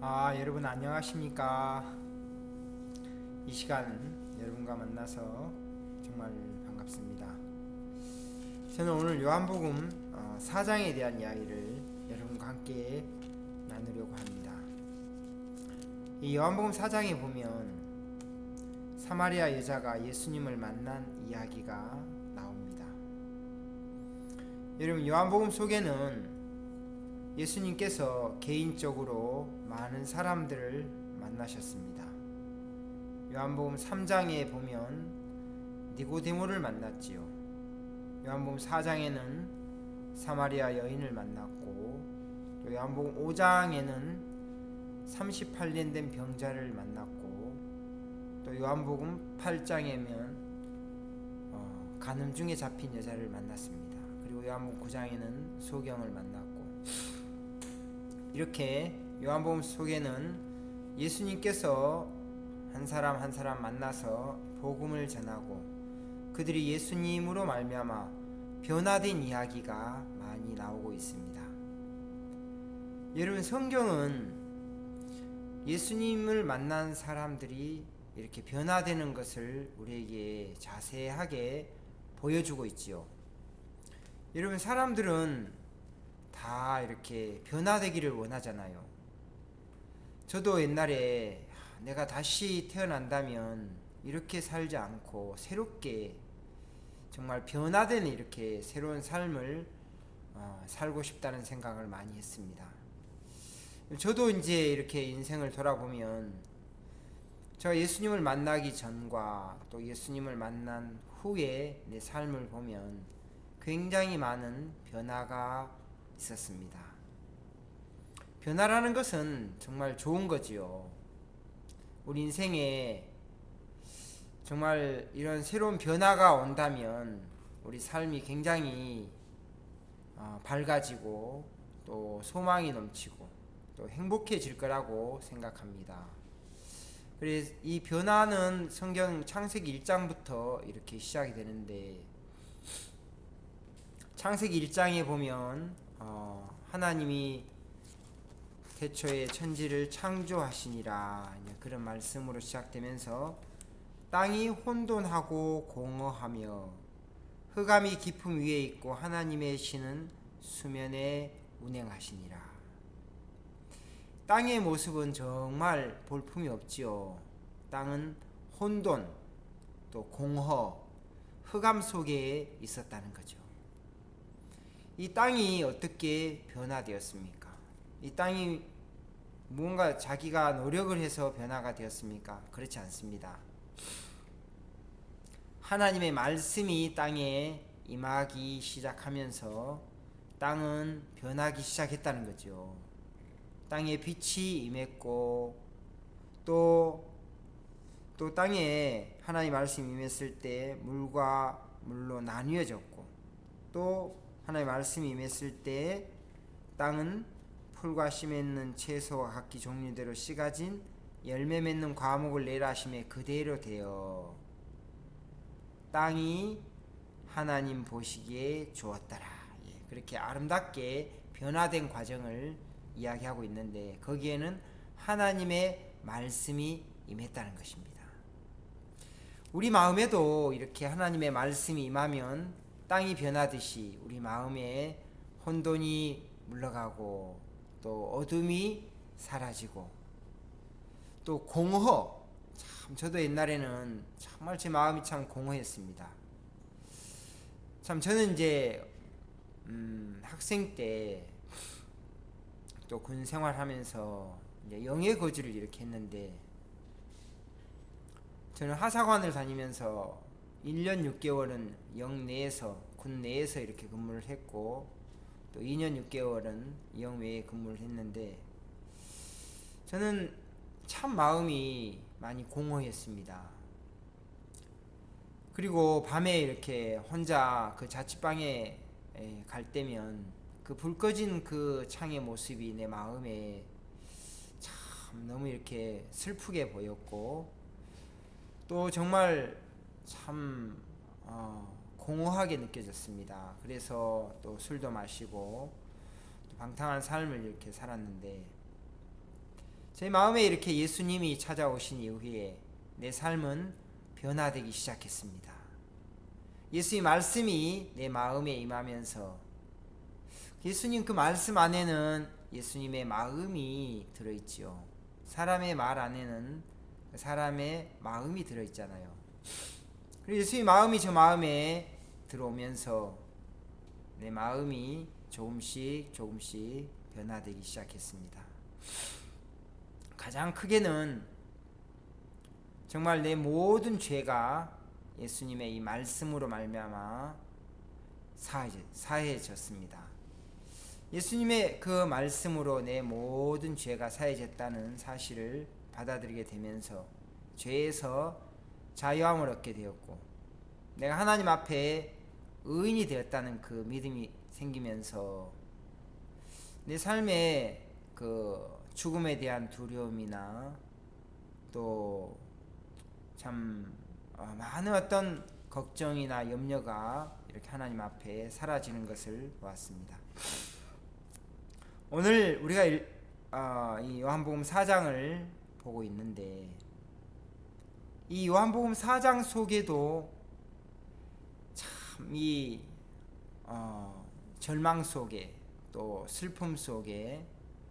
여러분 안녕하십니까? 이 시간 여러분과 만나서 정말 반갑습니다. 저는 오늘 요한복음 4장에 대한 이야기를 여러분과 함께 나누려고 합니다. 이 요한복음 4장에 보면 사마리아 여자가 예수님을 만난 이야기가 나옵니다. 여러분, 요한복음 속에는 예수님께서 개인적으로 많은 사람들을 만나셨습니다. 요한복음 3장에 보면 니고데모를 만났지요. 요한복음 4장에는 사마리아 여인을 만났고, 또 요한복음 5장에는 38년 된 병자를 만났고, 또 요한복음 8장에면 간음 중에 잡힌 여자를 만났습니다. 그리고 요한복음 9장에는 소경을 만났고, 이렇게 요한복음 속에는 예수님께서 한 사람 한 사람 만나서 복음을 전하고 그들이 예수님으로 말미암아 변화된 이야기가 많이 나오고 있습니다. 여러분, 성경은 예수님을 만난 사람들이 이렇게 변화되는 것을 우리에게 자세하게 보여주고 있지요. 여러분, 사람들은 다 이렇게 변화되기를 원하잖아요. 저도 옛날에 내가 다시 태어난다면 이렇게 살지 않고 새롭게 정말 변화된 이렇게 새로운 삶을 살고 싶다는 생각을 많이 했습니다. 저도 이제 이렇게 인생을 돌아보면 제가 예수님을 만나기 전과 또 예수님을 만난 후에 내 삶을 보면 굉장히 많은 변화가 있었습니다. 변화라는 것은 정말 좋은 거지요. 우리 인생에 정말 이런 새로운 변화가 온다면 우리 삶이 굉장히 밝아지고 또 소망이 넘치고 또 행복해질 거라고 생각합니다. 그래서 이 변화는 성경 창세기 1장부터 이렇게 시작이 되는데, 창세기 1장에 보면 하나님이 태초에 천지를 창조하시니라, 그런 말씀으로 시작되면서 땅이 혼돈하고 공허하며 흑암이 깊음 위에 있고 하나님의 신은 수면에 운행하시니라. 땅의 모습은 정말 볼품이 없지요. 땅은 혼돈, 또 공허, 흑암 속에 있었다는 거죠. 이 땅이 어떻게 변화되었습니까? 이 땅이 무언가 자기가 노력을 해서 변화가 되었습니까? 그렇지 않습니다. 하나님의 말씀이 땅에 임하기 시작하면서 땅은 변하기 시작했다는 거죠. 땅에 빛이 임했고 또 땅에 하나님의 말씀이 임했을 때 물과 물로 나뉘어졌고, 또 하나님의 말씀이 임했을 때 땅은 풀과 씨 맺는 채소와 각기 종류대로 씨 가진 열매 맺는 과목을 내라 하심에 그대로 되어 땅이 하나님 보시기에 좋았더라. 그렇게 아름답게 변화된 과정을 이야기하고 있는데, 거기에는 하나님의 말씀이 임했다는 것입니다. 우리 마음에도 이렇게 하나님의 말씀이 임하면 땅이 변하듯이 우리 마음에 혼돈이 물러가고 또 어둠이 사라지고 또 공허, 참 저도 옛날에는 정말 제 마음이 참 공허했습니다. 참 저는 이제 학생 때 또 군 생활하면서 이제 영예 거주를 이렇게 했는데, 저는 하사관을 다니면서 1년 6개월은 영 내에서 군 내에서 이렇게 근무를 했고, 또 2년 6개월은 영 외에 근무를 했는데, 저는 참 마음이 많이 공허했습니다. 그리고 밤에 이렇게 혼자 그 자취방에 갈 때면 그 불 꺼진 그 창의 모습이 내 마음에 참 너무 이렇게 슬프게 보였고, 또 정말 참 공허하게 느껴졌습니다. 그래서 또 술도 마시고 또 방탕한 삶을 이렇게 살았는데, 제 마음에 이렇게 예수님이 찾아오신 이후에 내 삶은 변화되기 시작했습니다. 예수의 말씀이 내 마음에 임하면서 예수님 그 말씀 안에는 예수님의 마음이 들어있지요. 사람의 말 안에는 사람의 마음이 들어있잖아요. 그리고 예수의 마음이 저 마음에 들어오면서 내 마음이 조금씩 변화되기 시작했습니다. 가장 크게는 정말 내 모든 죄가 예수님의 이 말씀으로 말미암아 사해졌습니다. 예수님의 그 말씀으로 내 모든 죄가 사해졌다는 사실을 받아들이게 되면서 죄에서 자유함을 얻게 되었고, 내가 하나님 앞에 의인이 되었다는 그 믿음이 생기면서 내 삶에 그 죽음에 대한 두려움이나 또 참 많은 어떤 걱정이나 염려가 이렇게 하나님 앞에 사라지는 것을 보았습니다. 오늘 우리가 이 요한복음 4장을 보고 있는데, 이 요한복음 4장 속에도 참 이 절망 속에 또 슬픔 속에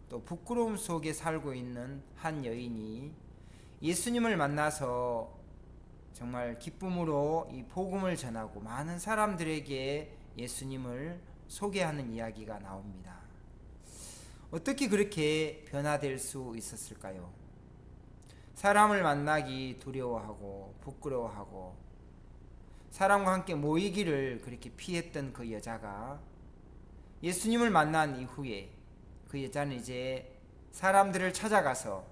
또 부끄러움 속에 살고 있는 한 여인이 예수님을 만나서 정말 기쁨으로 이 복음을 전하고 많은 사람들에게 예수님을 소개하는 이야기가 나옵니다. 어떻게 그렇게 변화될 수 있었을까요? 사람을 만나기 두려워하고 부끄러워하고 사람과 함께 모이기를 그렇게 피했던 그 여자가 예수님을 만난 이후에 그 여자는 이제 사람들을 찾아가서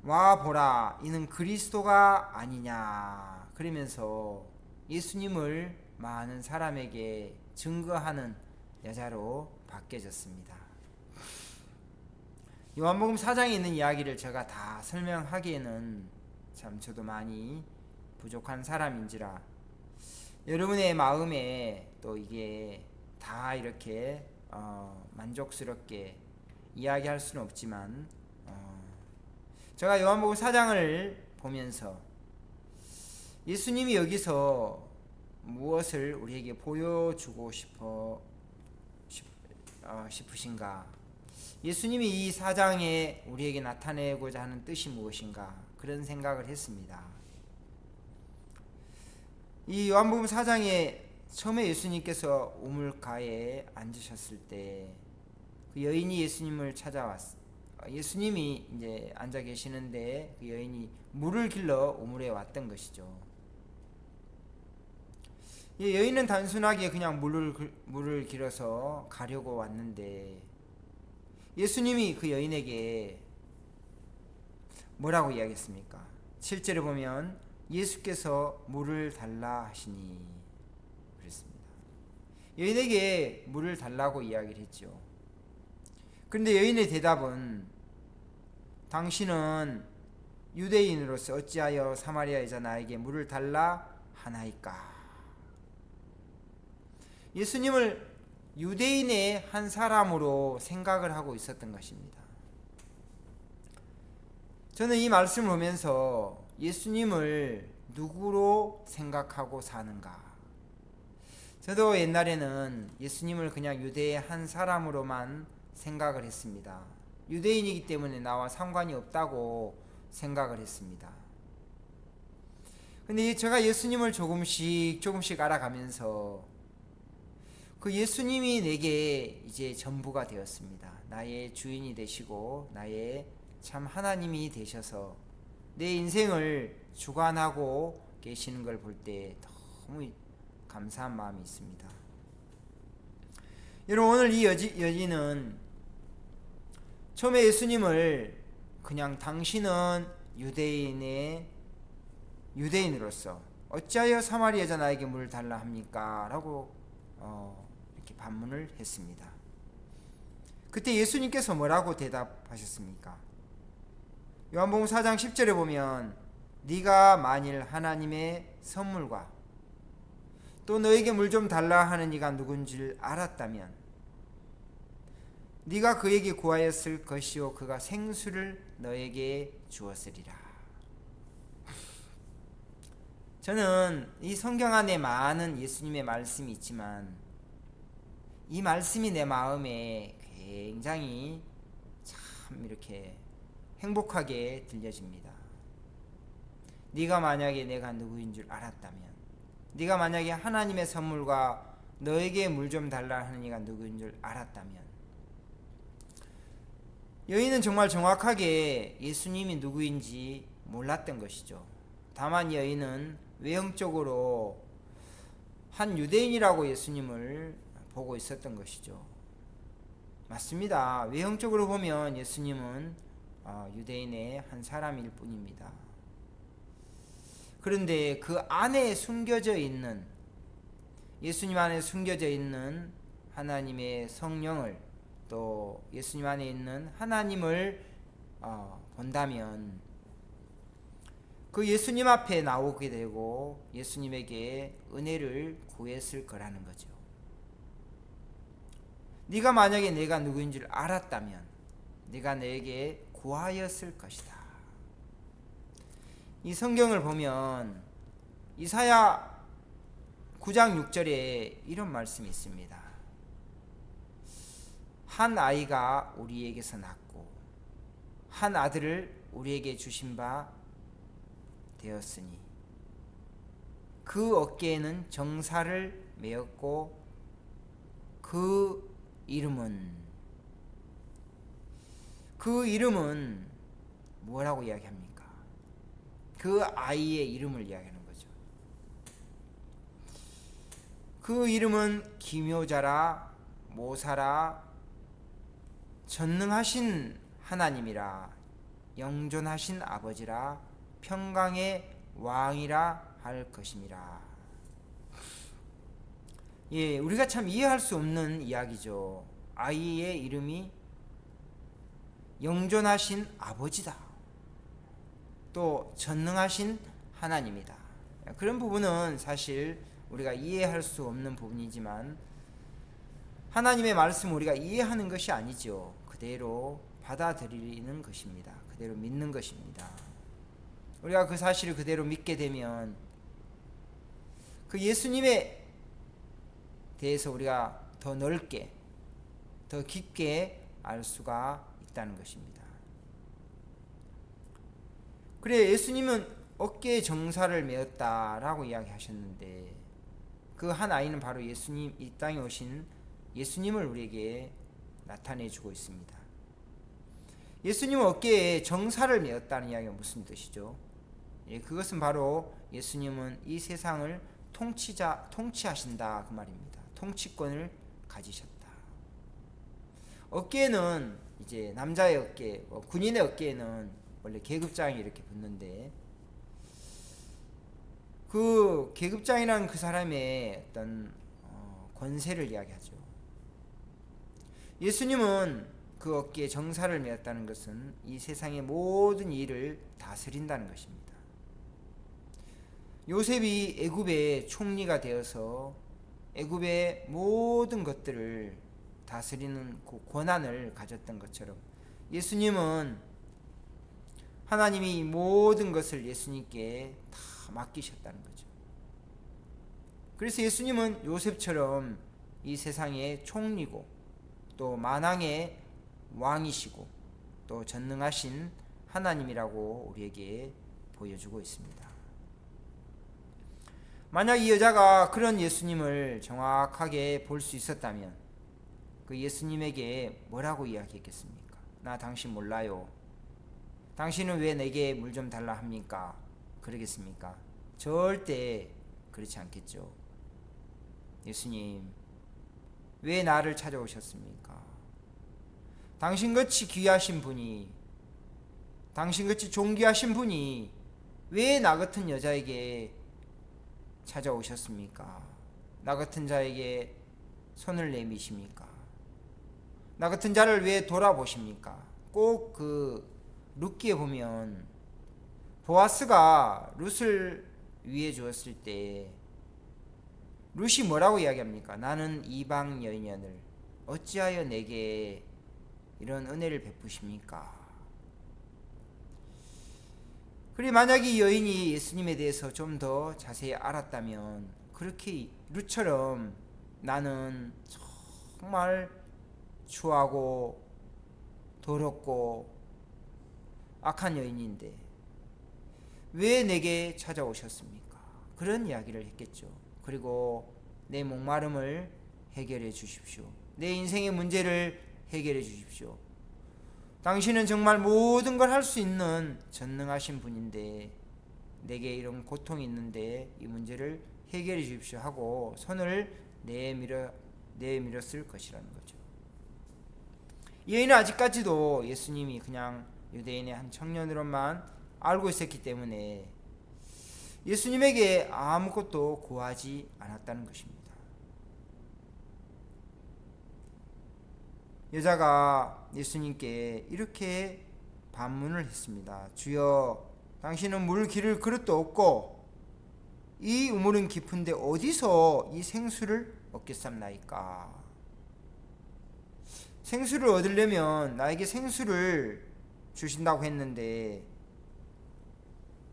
와 보라, 이는 그리스도가 아니냐 그러면서 예수님을 많은 사람에게 증거하는 여자로 바뀌어졌습니다. 요한복음 4장에 있는 이야기를 제가 다 설명하기에는 참 저도 많이 부족한 사람인지라 여러분의 마음에 또 이게 다 이렇게 만족스럽게 이야기할 수는 없지만 제가 요한복음 4장을 보면서 예수님이 여기서 무엇을 우리에게 보여주고 싶으신가, 예수님이 이 4장에 우리에게 나타내고자 하는 뜻이 무엇인가, 그런 생각을 했습니다. 이 요한복음 4장에 처음에 예수님께서 우물가에 앉으셨을 때 그 여인이 예수님을 찾아왔어요. 예수님이 이제 앉아 계시는데 그 여인이 물을 길러 우물에 왔던 것이죠. 이 여인은 단순하게 그냥 물을 길어서 가려고 왔는데 예수님이 그 여인에게 뭐라고 이야기했습니까? 7절에 보면 예수께서 물을 달라 하시니 그랬습니다. 여인에게 물을 달라고 이야기를 했죠. 그런데 여인의 대답은 당신은 유대인으로서 어찌하여 사마리아 여자 나에게 물을 달라 하나이까? 예수님을 유대인의 한 사람으로 생각을 하고 있었던 것입니다. 저는 이 말씀을 보면서 예수님을 누구로 생각하고 사는가? 저도 옛날에는 예수님을 그냥 유대의 한 사람으로만 생각을 했습니다. 유대인이기 때문에 나와 상관이 없다고 생각을 했습니다. 근데 제가 예수님을 조금씩 알아가면서 그 예수님이 내게 이제 전부가 되었습니다. 나의 주인이 되시고 나의 참 하나님이 되셔서 내 인생을 주관하고 계시는 걸 볼 때 너무 감사한 마음이 있습니다. 여러분, 오늘 이 여인은 처음에 예수님을 그냥 당신은 유대인으로서 어찌하여 사마리아 여자 나에게 물을 달라 합니까? 라고 이렇게 반문을 했습니다. 그때 예수님께서 뭐라고 대답하셨습니까? 요한복음 4장 10절에 보면 네가 만일 하나님의 선물과 또 너에게 물 좀 달라 하는 이가 누군지를 알았다면 네가 그에게 구하였을 것이요 그가 생수를 너에게 주었으리라. 저는 이 성경 안에 많은 예수님의 말씀이 있지만 이 말씀이 내 마음에 굉장히 참 이렇게 행복하게 들려집니다. 네가 만약에 내가 누구인 줄 알았다면, 네가 만약에 하나님의 선물과 너에게 물 좀 달라 하는 이가 누구인 줄 알았다면, 여인은 정말 정확하게 예수님이 누구인지 몰랐던 것이죠. 다만 여인은 외형적으로 한 유대인이라고 예수님을 보고 있었던 것이죠. 맞습니다. 외형적으로 보면 예수님은 유대인의 한 사람일 뿐입니다. 그런데 그 안에 숨겨져 있는, 예수님 안에 숨겨져 있는 하나님의 성령을, 또 예수님 안에 있는 하나님을 본다면 그 예수님 앞에 나오게 되고 예수님에게 은혜를 구했을 거라는 거죠. 네가 만약에 내가 누구인 줄 알았다면 네가 내게 구하였을 것이다. 이 성경을 보면 이사야 9장 6절에 이런 말씀이 있습니다. 한 아이가 우리에게서 낳고 한 아들을 우리에게 주신 바 되었으니 그 어깨에는 정사를 메었고 그 이름은 뭐라고 이야기합니까? 그 아이의 이름을 이야기하는 거죠. 그 이름은 기묘자라, 모사라, 전능하신 하나님이라, 영존하신 아버지라, 평강의 왕이라 할 것임이라. 예, 우리가 참 이해할 수 없는 이야기죠. 아이의 이름이 영존하신 아버지다, 또 전능하신 하나님이다. 그런 부분은 사실 우리가 이해할 수 없는 부분이지만 하나님의 말씀 우리가 이해하는 것이 아니죠. 그대로 받아들이는 것입니다. 그대로 믿는 것입니다. 우리가 그 사실을 그대로 믿게 되면 그 예수님에 대해서 우리가 더 넓게, 더 깊게 알 수가 있다는 것입니다. 그래, 예수님은 어깨에 정사를 메었다라고 이야기하셨는데 그 한 아이는 바로 예수님, 이 땅에 오신 예수님을 우리에게 나타내 주고 있습니다. 예수님은 어깨에 정사를 메었다는 이야기가 무슨 뜻이죠? 예, 그것은 바로 예수님은 이 세상을 통치하신다 그 말입니다. 통치권을 가지셨다. 어깨에는 이제 남자의 어깨, 군인의 어깨에는 원래 계급장이 이렇게 붙는데 그 계급장이란 그 사람의 어떤 권세를 이야기하죠. 예수님은 그 어깨에 정사를 메었다는 것은 이 세상의 모든 일을 다스린다는 것입니다. 요셉이 애굽의 총리가 되어서 애굽의 모든 것들을 다스리는 그 권한을 가졌던 것처럼 예수님은 하나님이 모든 것을 예수님께 다 맡기셨다는 거죠. 그래서 예수님은 요셉처럼 이 세상의 총리고 또 만왕의 왕이시고 또 전능하신 하나님이라고 우리에게 보여주고 있습니다. 만약 이 여자가 그런 예수님을 정확하게 볼 수 있었다면 그 예수님에게 뭐라고 이야기했겠습니까? 나 당신 몰라요. 당신은 왜 내게 물 좀 달라 합니까? 그러겠습니까? 절대 그렇지 않겠죠. 예수님, 왜 나를 찾아오셨습니까? 당신같이 귀하신 분이, 당신같이 존귀하신 분이 왜 나 같은 여자에게 찾아오셨습니까? 나 같은 자에게 손을 내미십니까? 나 같은 자를 왜 돌아보십니까? 꼭 그 룻기에 보면 보아스가 룻을 위해 주었을 때 룻이 뭐라고 이야기합니까? 나는 이방 여인을 어찌하여 내게 이런 은혜를 베푸십니까? 그리고 만약 이 여인이 예수님에 대해서 좀 더 자세히 알았다면 그렇게 룻처럼 나는 정말 추하고 더럽고 악한 여인인데 왜 내게 찾아오셨습니까? 그런 이야기를 했겠죠. 그리고 내 목마름을 해결해 주십시오. 내 인생의 문제를 해결해 주십시오. 당신은 정말 모든 걸 할 수 있는 전능하신 분인데 내게 이런 고통이 있는데 이 문제를 해결해 주십시오 하고 손을 내밀었을 것이라는 거죠. 이 여인은 아직까지도 예수님이 그냥 유대인의 한 청년으로만 알고 있었기 때문에 예수님에게 아무것도 구하지 않았다는 것입니다. 여자가 예수님께 이렇게 반문을 했습니다. 주여, 당신은 물 기를 그릇도 없고 이 우물은 깊은데 어디서 이 생수를 얻겠삼나이까? 생수를 얻으려면 나에게 생수를 주신다고 했는데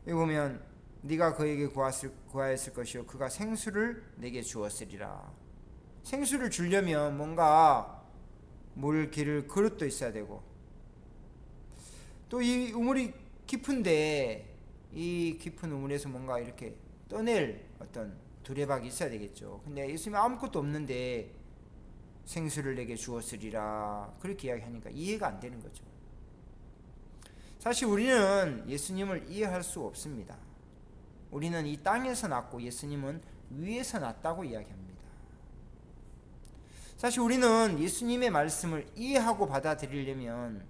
여기 보면 네가 그에게 구하였을 것이요 그가 생수를 내게 주었으리라. 생수를 주려면 뭔가 물 기를 그릇도 있어야 되고 또 이 우물이 깊은데 이 깊은 우물에서 뭔가 이렇게 떠낼 어떤 두레박이 있어야 되겠죠. 근데 예수님이 아무것도 없는데 생수를 내게 주었으리라 그렇게 이야기하니까 이해가 안 되는 거죠. 사실 우리는 예수님을 이해할 수 없습니다. 우리는 이 땅에서 났고 예수님은 위에서 났다고 이야기합니다. 사실 우리는 예수님의 말씀을 이해하고 받아들이려면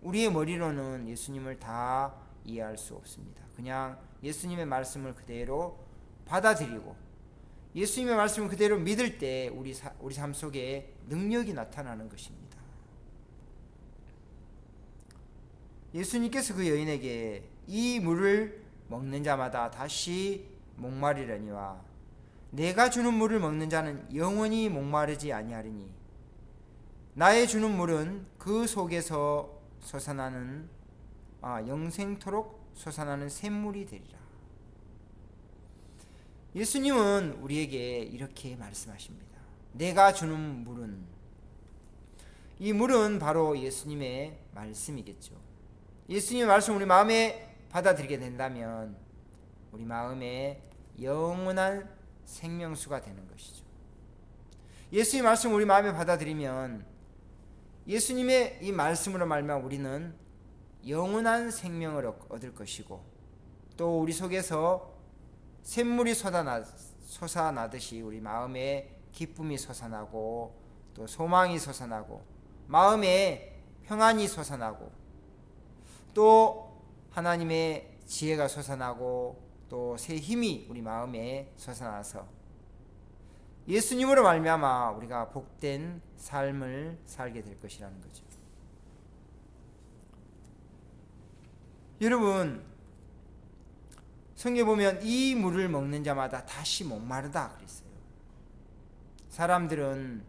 우리의 머리로는 예수님을 다 이해할 수 없습니다. 그냥 예수님의 말씀을 그대로 받아들이고 예수님의 말씀을 그대로 믿을 때 우리 삶 속에 능력이 나타나는 것입니다. 예수님께서 그 여인에게 이 물을 먹는 자마다 다시 목마르려니와 내가 주는 물을 먹는 자는 영원히 목마르지 아니하리니 나의 주는 물은 그 속에서 솟아나는 영생토록 솟아나는 샘물이 되리라. 예수님은 우리에게 이렇게 말씀하십니다. 내가 주는 물은, 이 물은 바로 예수님의 말씀이겠죠. 예수님의 말씀을 우리 마음에 받아들이게 된다면 우리 마음에 영원한 생명수가 되는 것이죠. 예수님의 말씀을 우리 마음에 받아들이면 예수님의 이 말씀으로 말미암아 우리는 영원한 생명을 얻을 것이고 또 우리 속에서 샘물이 솟아나듯이 우리 마음에 기쁨이 솟아나고 또 소망이 솟아나고 마음에 평안이 솟아나고 또 하나님의 지혜가 솟아나고 또 새 힘이 우리 마음에 솟아나서 예수님으로 말미암아 우리가 복된 삶을 살게 될 것이라는 거죠. 여러분, 성경에 보면 이 물을 먹는 자마다 다시 목마르다 그랬어요. 사람들은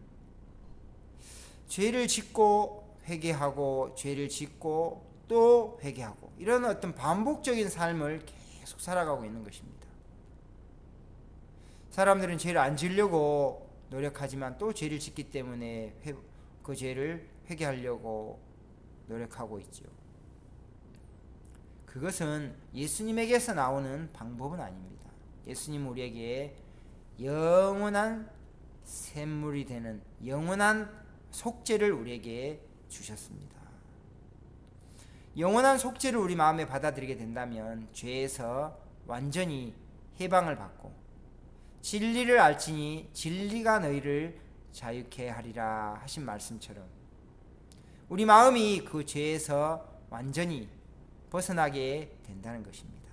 죄를 짓고 회개하고 죄를 짓고 또 회개하고 이런 어떤 반복적인 삶을 계속 살아가고 있는 것입니다. 사람들은 죄를 안 지으려고 노력하지만 또 죄를 짓기 때문에 그 죄를 회개하려고 노력하고 있죠. 그것은 예수님에게서 나오는 방법은 아닙니다. 예수님은 우리에게 영원한 샘물이 되는 영원한 속죄를 우리에게 주셨습니다. 영원한 속죄를 우리 마음에 받아들이게 된다면 죄에서 완전히 해방을 받고 진리를 알지니 진리가 너희를 자유케 하리라 하신 말씀처럼 우리 마음이 그 죄에서 완전히 벗어나게 된다는 것입니다.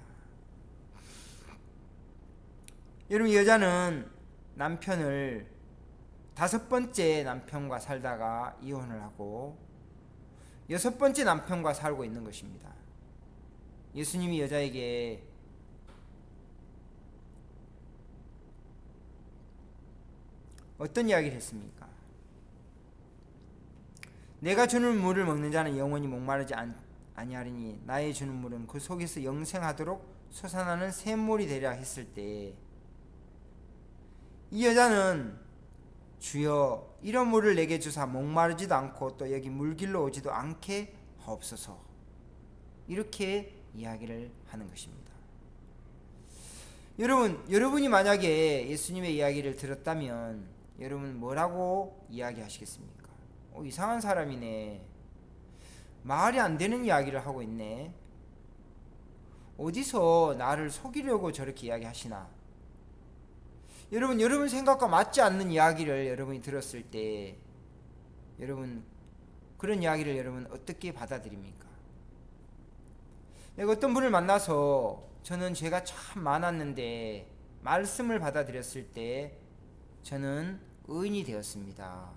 여러분, 여자는 남편을 5번째 남편과 살다가 이혼을 하고 6번째 남편과 살고 있는 것입니다. 예수님이 여자에게 어떤 이야기를 했습니까? 내가 주는 물을 먹는 자는 영원히 목마르지 아니하리니 나의 주는 물은 그 속에서 영생하도록 솟아나는 샘물이 되리라 했을 때, 이 여자는 주여 이런 물을 내게 주사 목마르지도 않고 또 여기 물길로 오지도 않게 하옵소서, 이렇게 이야기를 하는 것입니다. 여러분이 만약에 예수님의 이야기를 들었다면 여러분 뭐라고 이야기하시겠습니까? 이상한 사람이네, 말이 안 되는 이야기를 하고 있네, 어디서 나를 속이려고 저렇게 이야기하시나. 여러분 생각과 맞지 않는 이야기를 여러분이 들었을 때 여러분 그런 이야기를 여러분 어떻게 받아들입니까? 내가 어떤 분을 만나서 저는 죄가 참 많았는데 말씀을 받아들였을 때 저는 의인이 되었습니다.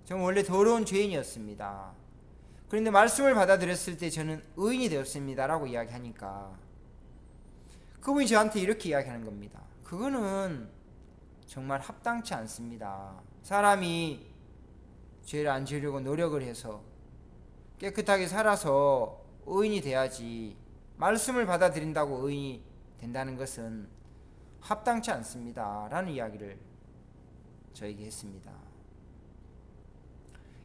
저는 원래 더러운 죄인이었습니다. 그런데 말씀을 받아들였을 때 저는 의인이 되었습니다 라고 이야기하니까 그분이 저한테 이렇게 이야기하는 겁니다. 그거는 정말 합당치 않습니다. 사람이 죄를 안 지으려고 노력을 해서 깨끗하게 살아서 의인이 돼야지, 말씀을 받아들인다고 의인이 된다는 것은 합당치 않습니다 라는 이야기를 저에게 했습니다.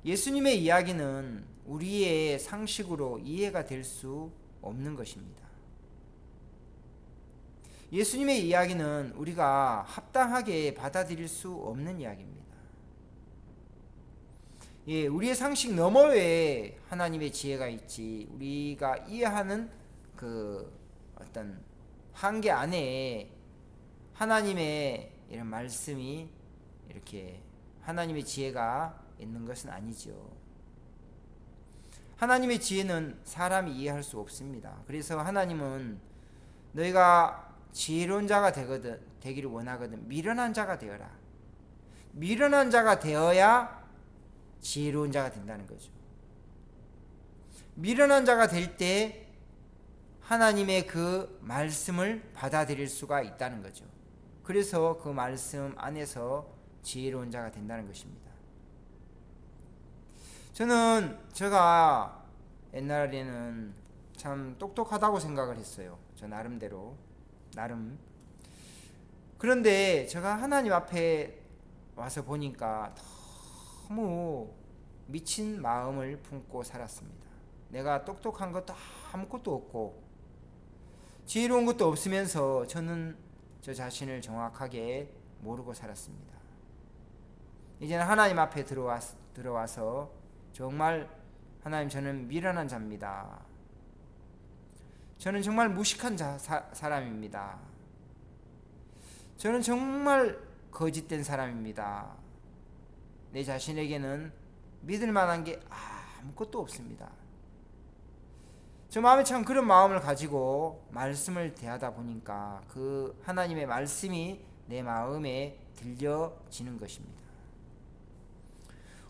예수님의 이야기는 우리의 상식으로 이해가 될 수 없는 것입니다. 예수님의 이야기는 우리가 합당하게 받아들일 수 없는 이야기입니다. 우리의 상식 너머에 하나님의 지혜가 있지, 우리가 이해하는 그 어떤 한계 안에 하나님의 이런 말씀이 이렇게 하나님의 지혜가 있는 것은 아니죠. 하나님의 지혜는 사람이 이해할 수 없습니다. 그래서 하나님은 너희가 지혜로운 자가 되기를 원하거든 미련한 자가 되어라. 미련한 자가 되어야 지혜로운 자가 된다는 거죠. 미련한 자가 될 때 하나님의 그 말씀을 받아들일 수가 있다는 거죠. 그래서 그 말씀 안에서 지혜로운 자가 된다는 것입니다. 제가 옛날에는 참 똑똑하다고 생각을 했어요. 저 나름대로. 그런데 제가 하나님 앞에 와서 보니까 너무 미친 마음을 품고 살았습니다. 내가 똑똑한 것도 아무것도 없고 지혜로운 것도 없으면서 저는 저 자신을 정확하게 모르고 살았습니다. 이제는 하나님 앞에 들어와서 정말 하나님, 저는 미련한 자입니다. 저는 정말 무식한 사람입니다. 저는 정말 거짓된 사람입니다. 내 자신에게는 믿을 만한 게 아무것도 없습니다. 저 마음에 참 그런 마음을 가지고 말씀을 대하다 보니까 그 하나님의 말씀이 내 마음에 들려지는 것입니다.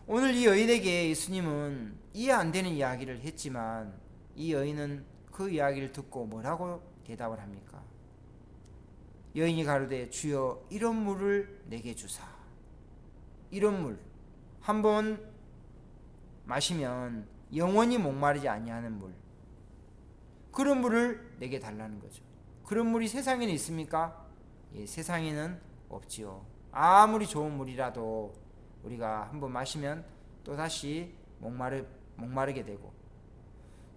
오늘 이 여인에게 예수님은 이해 안 되는 이야기를 했지만 이 여인은 그 이야기를 듣고 뭐라고 대답을 합니까? 여인이 가로되 주여 이런 물을 내게 주사. 이런 물, 한번 마시면 영원히 목마르지 아니하는 물, 그런 물을 내게 달라는 거죠. 그런 물이 세상에는 있습니까? 세상에는 없지요. 아무리 좋은 물이라도 우리가 한번 마시면 또다시 목마르게 되고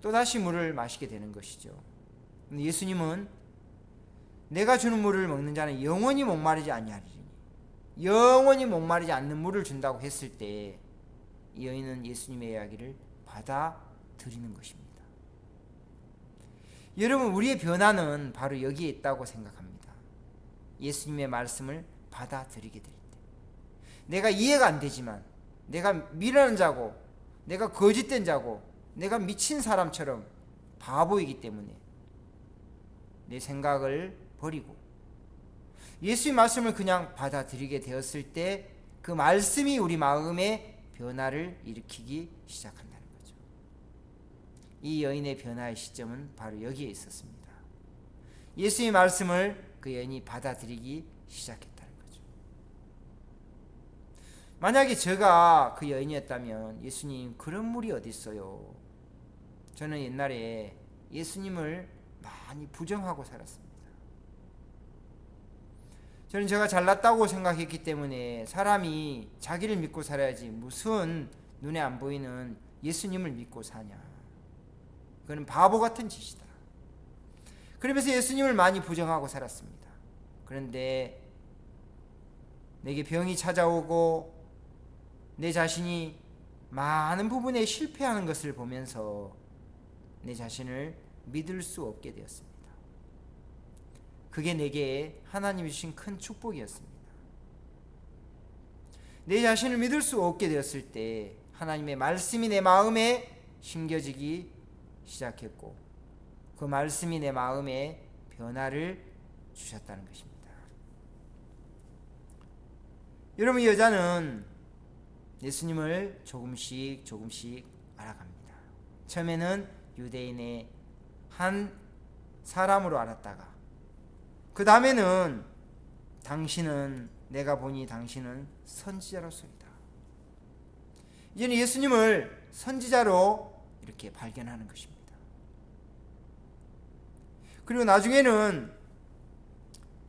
또다시 물을 마시게 되는 것이죠. 근데 예수님은 내가 주는 물을 먹는 자는 영원히 목마르지 아니하리니, 영원히 목마르지 않는 물을 준다고 했을 때 이 여인은 예수님의 이야기를 받아들이는 것입니다. 여러분, 우리의 변화는 바로 여기에 있다고 생각합니다. 예수님의 말씀을 받아들이게 될 때, 내가 이해가 안 되지만, 내가 미련한 자고, 내가 거짓된 자고, 내가 미친 사람처럼 바보이기 때문에 내 생각을 버리고 예수의 말씀을 그냥 받아들이게 되었을 때 그 말씀이 우리 마음에 변화를 일으키기 시작한다는 거죠. 이 여인의 변화의 시점은 바로 여기에 있었습니다. 예수의 말씀을 그 여인이 받아들이기 시작했다는 거죠. 만약에 제가 그 여인이었다면 예수님 그런 물이 어디 있어요? 저는 옛날에 예수님을 많이 부정하고 살았습니다. 저는 제가 잘났다고 생각했기 때문에 사람이 자기를 믿고 살아야지 무슨 눈에 안 보이는 예수님을 믿고 사냐. 그건 바보 같은 짓이다. 그러면서 예수님을 많이 부정하고 살았습니다. 그런데 내게 병이 찾아오고 내 자신이 많은 부분에 실패하는 것을 보면서 내 자신을 믿을 수 없게 되었습니다. 그게 내게 하나님이 주신 큰 축복이었습니다. 내 자신을 믿을 수 없게 되었을 때 하나님의 말씀이 내 마음에 심겨지기 시작했고 그 말씀이 내 마음에 변화를 주셨다는 것입니다. 여러분, 이 여자는 예수님을 조금씩 알아갑니다. 처음에는 유대인의 한 사람으로 알았다가 그 다음에는 내가 보니 당신은 선지자로서이다. 이제는 예수님을 선지자로 이렇게 발견하는 것입니다. 그리고 나중에는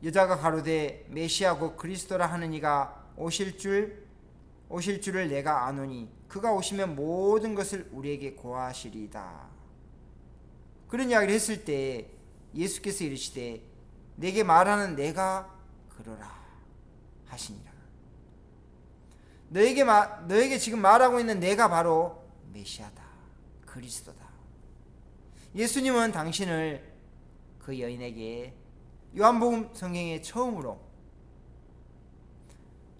여자가 가로되 메시아 곧 그리스도라 하는 이가 오실 줄을 내가 아노니 그가 오시면 모든 것을 우리에게 고하시리이다. 그런 이야기를 했을 때 예수께서 이르시되 내게 말하는 내가 그러라 하시니라. 너에게 지금 말하고 있는 내가 바로 메시아다, 그리스도다. 예수님은 당신을 그 여인에게 요한복음 성경에 처음으로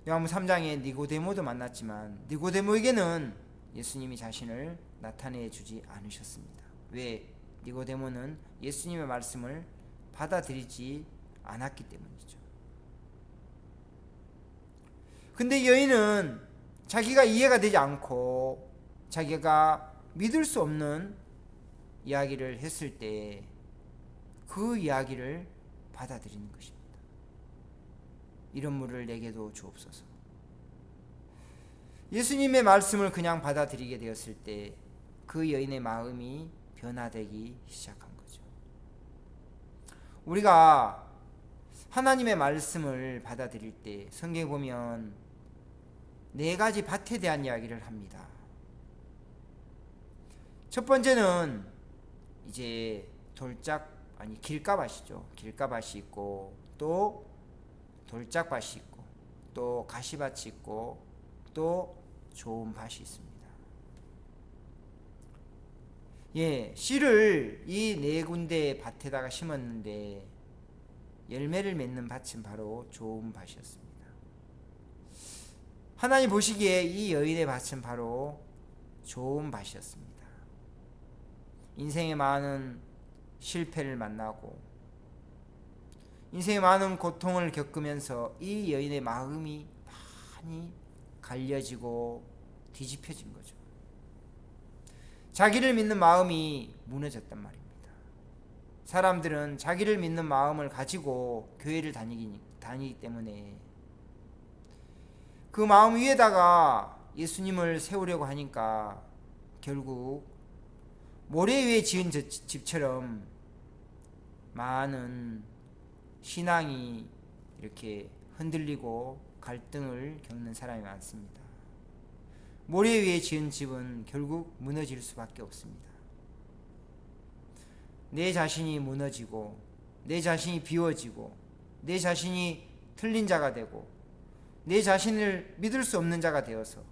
요한복음 3장에 니고데모도 만났지만 니고데모에게는 예수님이 자신을 나타내 주지 않으셨습니다. 왜? 니고데모는 예수님의 말씀을 받아들이지 않았기 때문이죠. 근데 여인은 자기가 이해가 되지 않고 자기가 믿을 수 없는 이야기를 했을 때 그 이야기를 받아들이는 것입니다. 이런 물을 내게도 주옵소서. 예수님의 말씀을 그냥 받아들이게 되었을 때 그 여인의 마음이 변화되기 시작한 거죠. 우리가 하나님의 말씀을 받아들일 때 성경에 보면 4가지 밭에 대한 이야기를 합니다. 첫 번째는 이제 길가밭이죠. 길가밭이 있고 또 돌짝밭이 있고 또 가시밭이 있고 또 좋은 밭이 있습니다. 씨를 이 4군데 밭에다가 심었는데 열매를 맺는 밭은 바로 좋은 밭이었습니다. 하나님 보시기에 이 여인의 밭은 바로 좋은 밭이었습니다. 인생의 많은 실패를 만나고 인생의 많은 고통을 겪으면서 이 여인의 마음이 많이 갈려지고 뒤집혀진 거죠. 자기를 믿는 마음이 무너졌단 말입니다. 사람들은 자기를 믿는 마음을 가지고 교회를 다니기 때문에 그 마음 위에다가 예수님을 세우려고 하니까 결국 모래 위에 지은 집처럼 많은 신앙이 이렇게 흔들리고 갈등을 겪는 사람이 많습니다. 모래 위에 지은 집은 결국 무너질 수밖에 없습니다. 내 자신이 무너지고 내 자신이 비워지고 내 자신이 틀린 자가 되고 내 자신을 믿을 수 없는 자가 되어서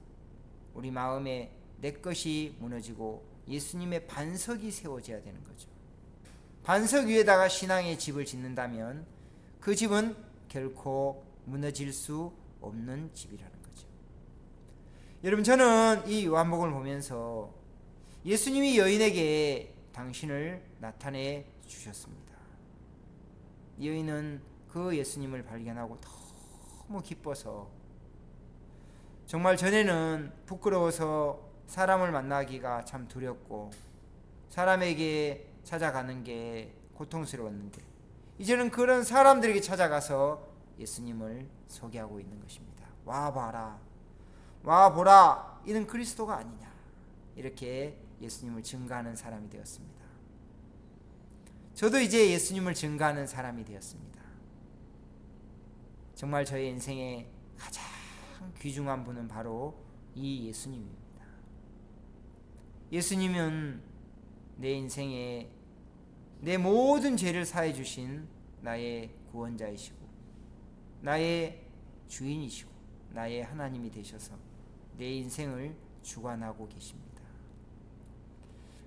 우리 마음에 내 것이 무너지고 예수님의 반석이 세워져야 되는 거죠. 반석 위에다가 신앙의 집을 짓는다면 그 집은 결코 무너질 수 없는 집이라는 거죠. 여러분, 저는 이 요한복음을 보면서 예수님이 여인에게 당신을 나타내 주셨습니다. 여인은 그 예수님을 발견하고 너무 기뻐서 정말 전에는 부끄러워서 사람을 만나기가 참 두렵고 사람에게 찾아가는 게 고통스러웠는데 이제는 그런 사람들에게 찾아가서 예수님을 소개하고 있는 것입니다. 와봐라, 와 보라 이는 그리스도가 아니냐, 이렇게 예수님을 증거하는 사람이 되었습니다. 저도 이제 예수님을 증거하는 사람이 되었습니다. 정말 저의 인생에 가장 귀중한 분은 바로 이 예수님입니다. 예수님은 내 인생에 내 모든 죄를 사해 주신 나의 구원자이시고 나의 주인이시고 나의 하나님이 되셔서 내 인생을 주관하고 계십니다.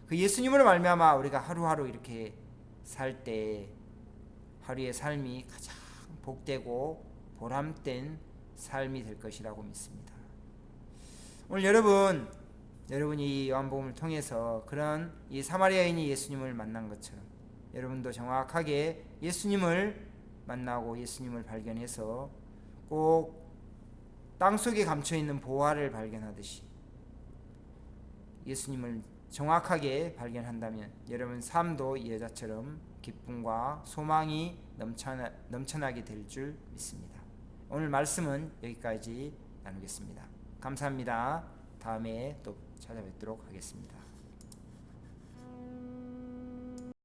그 예수님으로 말미암아 우리가 하루하루 이렇게 살 때 하루의 삶이 가장 복되고 보람된 삶이 될 것이라고 믿습니다. 오늘 여러분이 요한복음을 통해서 그런 이 사마리아인이 예수님을 만난 것처럼 여러분도 정확하게 예수님을 만나고 예수님을 발견해서 꼭 땅속에 감춰있는 보화를 발견하듯이 예수님을 정확하게 발견한다면 여러분 삶도 이 여자처럼 기쁨과 소망이 넘쳐나게 될 줄 믿습니다. 오늘 말씀은 여기까지 나누겠습니다. 감사합니다. 다음에 또 찾아뵙도록 하겠습니다.